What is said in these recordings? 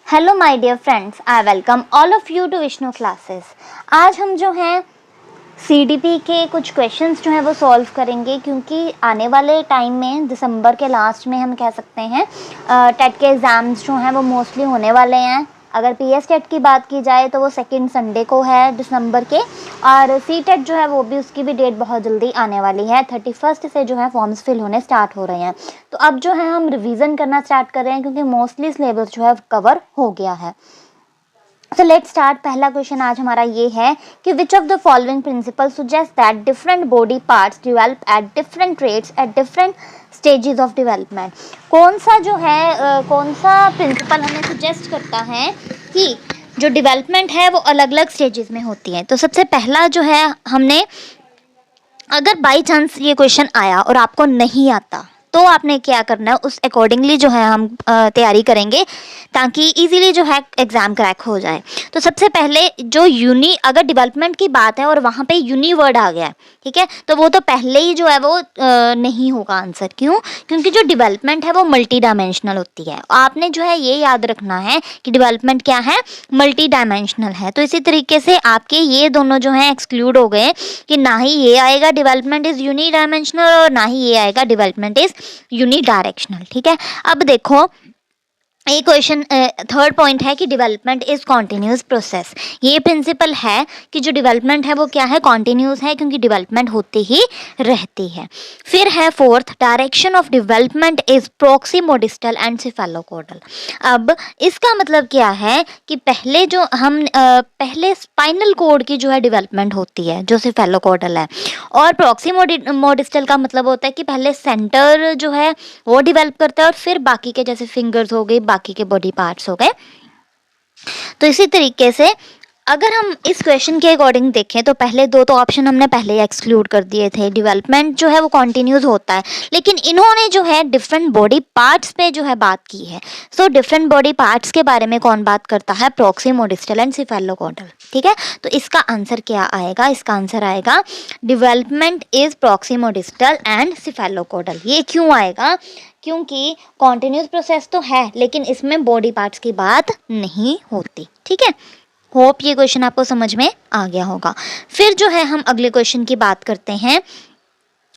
Hello my dear friends, I welcome all of you to Vishnu classes. आज हम जो हैं सीडीपी के कुछ क्वेश्चंस जो हैं वो सॉल्व करेंगे, क्योंकि आने वाले टाइम में दिसंबर के लास्ट में हम कह सकते हैं टेट के एग्ज़ाम्स जो हैं वो मोस्टली होने वाले हैं। अगर पीएस टेट की बात की जाए तो वो सेकंड संडे को है दिसंबर के, और सी टेट जो है वो भी उसकी भी डेट बहुत जल्दी आने वाली है। 31 से जो है फॉर्म्स फिल होने स्टार्ट हो रहे हैं। तो अब जो है हम रिवीजन करना स्टार्ट कर रहे हैं, क्योंकि मोस्टली सिलेबस जो है कवर हो गया है। तो लेट्स स्टार्ट। पहला क्वेश्चन आज हमारा ये है कि which of the following principle suggest that different body parts develop at different rates at different stages of development. कौन सा जो है कौन सा प्रिंसिपल हमें सुजेस्ट करता है कि जो डेवलपमेंट है वो अलग अलग स्टेजेस में होती है। तो सबसे पहला जो है, हमने अगर बाई चांस ये क्वेश्चन आया और आपको नहीं आता तो आपने क्या करना है, उस अकॉर्डिंगली जो है हम तैयारी करेंगे ताकि इजीली जो है एग्ज़ाम क्रैक हो जाए। तो सबसे पहले जो अगर डेवलपमेंट की बात है और वहाँ पे यूनी वर्ड आ गया है, ठीक है, तो वो तो पहले ही जो है वो नहीं होगा आंसर। क्यों? क्योंकि जो डेवलपमेंट है वो मल्टी डायमेंशनल होती है। आपने जो है ये याद रखना है कि डेवलपमेंट क्या है, मल्टी डायमेंशनल है। तो इसी तरीके से आपके ये दोनों जो हैं एक्सक्लूड हो गए कि ना ही ये आएगा डेवलपमेंट इज़ यूनी डायमेंशनल और ना ही ये आएगा डेवलपमेंट इज़ यूनिडायरेक्शनल। ठीक है, अब देखो ये क्वेश्चन थर्ड पॉइंट है कि डेवलपमेंट इज कॉन्टिन्यूस प्रोसेस। ये प्रिंसिपल है कि जो डेवलपमेंट है वो क्या है, कॉन्टिन्यूस है, क्योंकि डेवलपमेंट होती ही रहती है। फिर है fourth, direction of development is proximodistal and cephalocaudal. अब इसका मतलब क्या है कि पहले जो हम पहले स्पाइनल कॉर्ड की जो है डेवलपमेंट होती है जो सिफेलोकॉर्डल है, और प्रोक्सिमोडिस्टल का मतलब होता है कि पहले सेंटर जो है वो डेवलप करता है और फिर बाकी के जैसे फिंगर्स हो गए, बाकी के बॉडी पार्ट्स हो गए। तो इसी तरीके से अगर हम इस क्वेश्चन के अकॉर्डिंग देखें तो पहले दो तो ऑप्शन हमने पहले ही एक्सक्लूड कर दिए थे। डेवलपमेंट जो है वो कॉन्टिन्यूस होता है, लेकिन इन्होंने जो है डिफरेंट बॉडी पार्ट्स पे जो है बात की है। सो डिफरेंट बॉडी पार्ट्स के बारे में कौन बात करता है, प्रोक्सिमोडिस्टल एंड सिफेलोकॉर्डल। ठीक है, तो इसका आंसर क्या आएगा, इसका आंसर आएगा डेवलपमेंट इज प्रोक्सिमोडिस्टल एंड सिफेलोकॉर्डल। ये क्यों आएगा? क्योंकि कॉन्टिन्यूस प्रोसेस तो है लेकिन इसमें बॉडी पार्ट्स की बात नहीं होती। ठीक है, होप ये क्वेश्चन आपको समझ में आ गया होगा। फिर जो है हम अगले क्वेश्चन की बात करते हैं,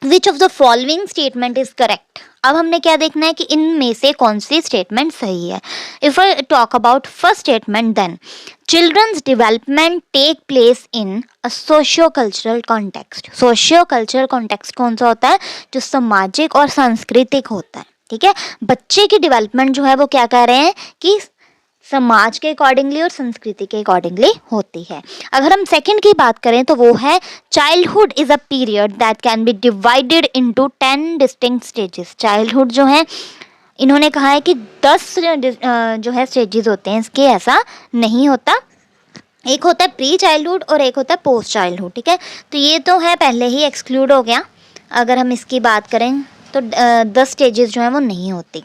विच of the following statement is correct. अब हमने क्या देखना है कि इनमें से कौन सी स्टेटमेंट सही है। If I talk about first statement, then childrens development take place in a socio cultural context. Socio cultural context कौन सा होता है, जो सामाजिक और सांस्कृतिक होता है। ठीक है, बच्चे की डेवलपमेंट जो है वो क्या कह रहे हैं कि समाज के अकॉर्डिंगली और संस्कृति के अकॉर्डिंगली होती है। अगर हम सेकंड की बात करें तो वो है childhood is a period that can be divided into 10 distinct stages. Childhood जो है, इन्होंने कहा है कि 10 जो है स्टेजेस होते हैं इसके, ऐसा नहीं होता। एक होता है प्री चाइल्डहुड और एक होता है पोस्ट चाइल्डहुड। ठीक है, तो ये तो है पहले ही एक्सक्लूड हो गया। अगर हम इसकी बात करें तो 10 स्टेजेस जो हैं वो नहीं होती।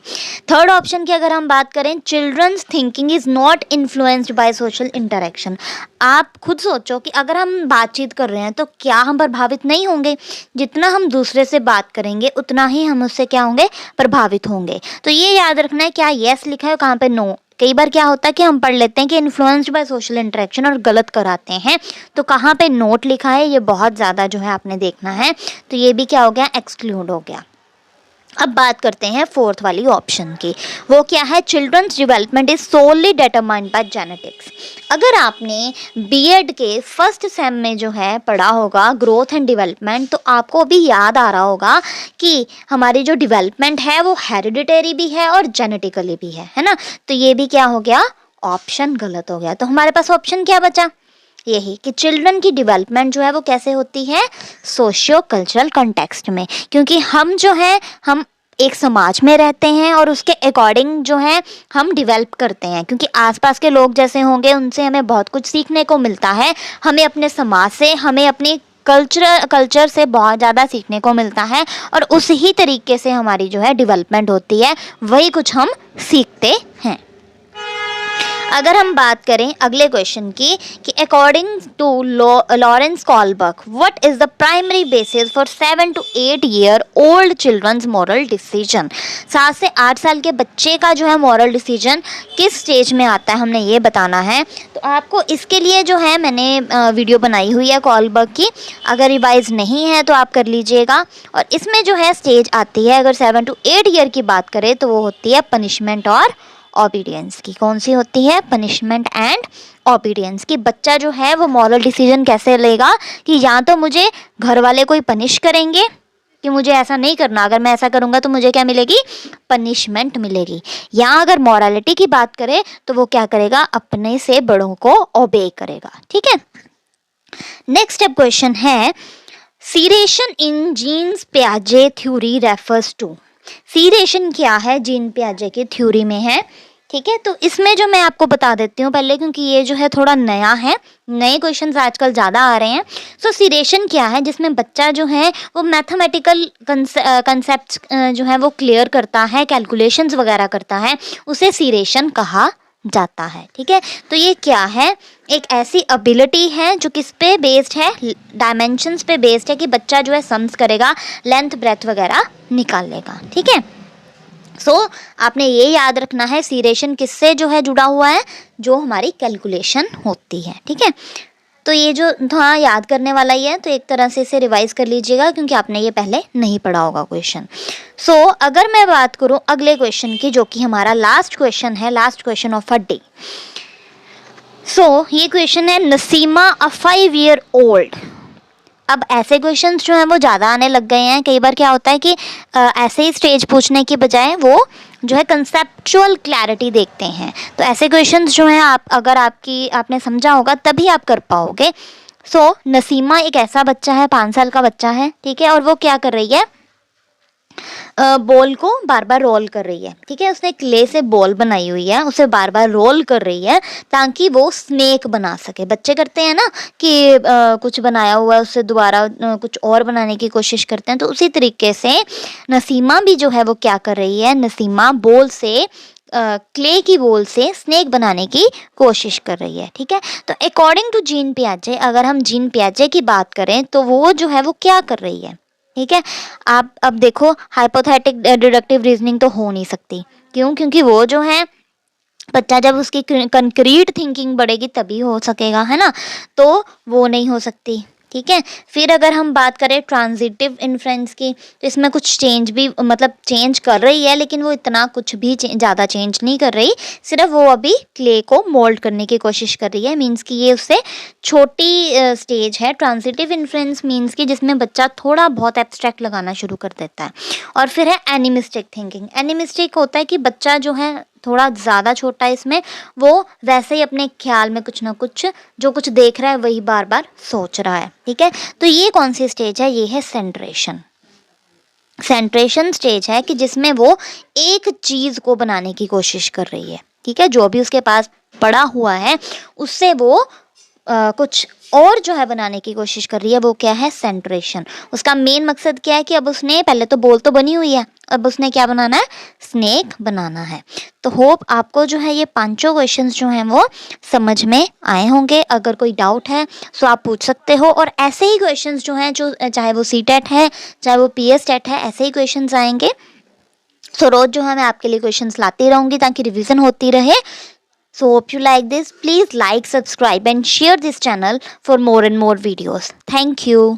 थर्ड ऑप्शन की अगर हम बात करें, childrens thinking is not influenced by social interaction. आप खुद सोचो कि अगर हम बातचीत कर रहे हैं तो क्या हम प्रभावित नहीं होंगे? जितना हम दूसरे से बात करेंगे उतना ही हम उससे क्या होंगे, प्रभावित होंगे। तो ये याद रखना है, क्या येस लिखा है, कहाँ पे नो। कई बार क्या होता है कि हम पढ़ लेते हैं कि इन्फ्लुएंस्ड बाय सोशल इंटरेक्शन और गलत कराते हैं, तो कहाँ पे नोट लिखा है ये बहुत ज़्यादा जो है आपने देखना है। तो ये भी क्या हो गया, एक्सक्लूड हो गया। अब बात करते हैं फोर्थ वाली ऑप्शन की, वो क्या है, childrens development is solely determined by genetics. अगर आपने बीएड के फर्स्ट सेम में जो है पढ़ा होगा ग्रोथ एंड डेवलपमेंट, तो आपको अभी याद आ रहा होगा कि हमारी जो डेवलपमेंट है वो हेरिडिटरी भी है और जेनेटिकली भी है ना। तो ये भी क्या हो गया, ऑप्शन गलत हो गया। तो हमारे पास ऑप्शन क्या बचा, यही कि चिल्ड्रन की डेवलपमेंट जो है वो कैसे होती है, सोशियो कल्चरल कॉन्टेक्स्ट में। क्योंकि हम जो है हम एक समाज में रहते हैं और उसके अकॉर्डिंग जो है हम डेवलप करते हैं, क्योंकि आसपास के लोग जैसे होंगे उनसे हमें बहुत कुछ सीखने को मिलता है। हमें अपने समाज से, हमें अपनी कल्चर से बहुत ज़्यादा सीखने को मिलता है, और उसी तरीके से हमारी जो है डेवलपमेंट होती है, वही कुछ हम सीखते हैं। अगर हम बात करें अगले क्वेश्चन की कि according to Lawrence Kohlberg what is the primary basis for 7 to 8 year old childrens moral decision. 7 से 8 साल के बच्चे का जो है मॉरल डिसीजन किस स्टेज में आता है, हमने ये बताना है। तो आपको इसके लिए जो है मैंने वीडियो बनाई हुई है कॉलबर्ग की, अगर रिवाइज नहीं है तो आप कर लीजिएगा। और इसमें जो है स्टेज आती है, अगर 7 to 8 ईयर की बात करें तो वो होती है पनिशमेंट और ओबीडियंस की। कौन सी होती है? पनिशमेंट एंड ओबीडियंस की। बच्चा जो है वो मॉरल डिसीजन कैसे लेगा कि या तो मुझे घर वाले कोई पनिश करेंगे कि मुझे ऐसा नहीं करना, अगर मैं ऐसा करूँगा तो मुझे क्या मिलेगी? पनिशमेंट मिलेगी। या अगर मॉरलिटी की बात करें तो वो क्या करेगा? अपने से बड़ों को ओबे करेगा। ठीक है, नेक्स्ट स्टेप क्वेश्चन है सीरेशन इन जीन्स पियाजे थ्योरी रेफर्स टू। सीरेशन क्या है? जीन पियाजे की थ्योरी में है। ठीक है, तो इसमें जो मैं आपको बता देती हूँ पहले, क्योंकि ये जो है थोड़ा नया है, नए क्वेश्चंस आजकल ज़्यादा आ रहे हैं। सो सीरेशन क्या है? जिसमें बच्चा जो है वो मैथमेटिकल कंसेप्ट जो है वो क्लियर करता है, कैलकुलेशंस वगैरह करता है, उसे सीरेशन कहा जाता है। ठीक है, तो ये क्या है? एक ऐसी एबिलिटी है जो किस पे बेस्ड है? डायमेंशंस पे बेस्ड है कि बच्चा जो है सम्स करेगा, लेंथ ब्रेथ वगैरह निकाल लेगा। ठीक है, सो आपने ये याद रखना है सीरेशन किससे जो है जुड़ा हुआ है? जो हमारी कैलकुलेशन होती है। ठीक है, तो ये जो थोड़ा याद करने वाला ही है, तो एक तरह से इसे रिवाइज कर लीजिएगा क्योंकि आपने ये पहले नहीं पढ़ा होगा क्वेश्चन। सो अगर मैं बात करूँ अगले क्वेश्चन की, जो कि हमारा लास्ट क्वेश्चन है, last question of a day. So ये क्वेश्चन है नसीमा अ 5 ईयर ओल्ड। अब ऐसे क्वेश्चंस जो हैं वो ज़्यादा आने लग गए हैं। कई बार क्या होता है कि ऐसे ही स्टेज पूछने की बजाय वो जो है कंसेप्चुअल क्लैरिटी देखते हैं। तो ऐसे क्वेश्चंस जो हैं आप अगर आपने समझा होगा तभी आप कर पाओगे। सो नसीमा एक ऐसा बच्चा है, 5 साल का बच्चा है। ठीक है, और वो क्या कर रही है? बॉल को बार बार रोल कर रही है। ठीक है, उसने क्ले से बॉल बनाई हुई है, उसे बार बार रोल कर रही है ताकि वो स्नेक बना सके। बच्चे करते हैं ना कि कुछ बनाया हुआ है उससे दोबारा कुछ और बनाने की कोशिश करते हैं, तो उसी तरीके से नसीमा भी जो है वो क्या कर रही है? नसीमा बॉल से क्ले की बॉल से स्नेक बनाने की कोशिश कर रही है। ठीक है, तो अकॉर्डिंग टू जीन पियाजे, अगर हम जीन पियाजे की बात करें तो वो जो है वो क्या कर रही है? ठीक है, आप अब देखो हाइपोथेटिक डिडक्टिव रीजनिंग तो हो नहीं सकती। क्यों? क्योंकि वो जो है बच्चा जब उसकी कंक्रीट थिंकिंग बढ़ेगी तभी हो सकेगा, है ना? तो वो नहीं हो सकती। ठीक है, फिर अगर हम बात करें ट्रांजिटिव इन्फ्रेंस की, तो इसमें कुछ चेंज भी मतलब चेंज कर रही है, लेकिन वो इतना कुछ भी ज़्यादा चेंज नहीं कर रही, सिर्फ वो अभी क्ले को मोल्ड करने की कोशिश कर रही है। मीन्स कि ये उससे छोटी स्टेज है। ट्रांजिटिव इन्फ्रेंस मीन्स कि जिसमें बच्चा थोड़ा बहुत एब्स्ट्रैक्ट लगाना शुरू कर देता है। और फिर है एनिमिस्टिक थिंकिंग। एनिमिस्टिक होता है कि बच्चा जो है थोड़ा ज़्यादा छोटा है, इसमें वो वैसे ही अपने ख्याल में कुछ ना कुछ जो कुछ देख रहा है वही बार बार सोच रहा है। ठीक है, तो ये कौन सी स्टेज है? ये है सेंट्रेशन। सेंट्रेशन स्टेज है कि जिसमें वो एक चीज़ को बनाने की कोशिश कर रही है। ठीक है, जो भी उसके पास पड़ा हुआ है उससे वो कुछ और जो है बनाने की कोशिश कर रही है। वो क्या है? सेंट्रेशन। उसका मेन मकसद क्या है कि अब उसने पहले तो बॉल तो बनी हुई है, अब उसने क्या बनाना है? स्नेक बनाना है। तो होप आपको जो है ये पांचों क्वेश्चंस जो हैं वो समझ में आए होंगे। अगर कोई डाउट है तो आप पूछ सकते हो। और ऐसे ही क्वेश्चंस जो हैं, जो चाहे वो सीटेट है चाहे वो PS टेट है, ऐसे ही क्वेश्चंस आएंगे। सो रोज जो है मैं आपके लिए क्वेश्चंस लाती रहूँगी ताकि रिविजन होती रहे। So hope you like this. Please like, subscribe and share this channel for more and more videos. Thank you.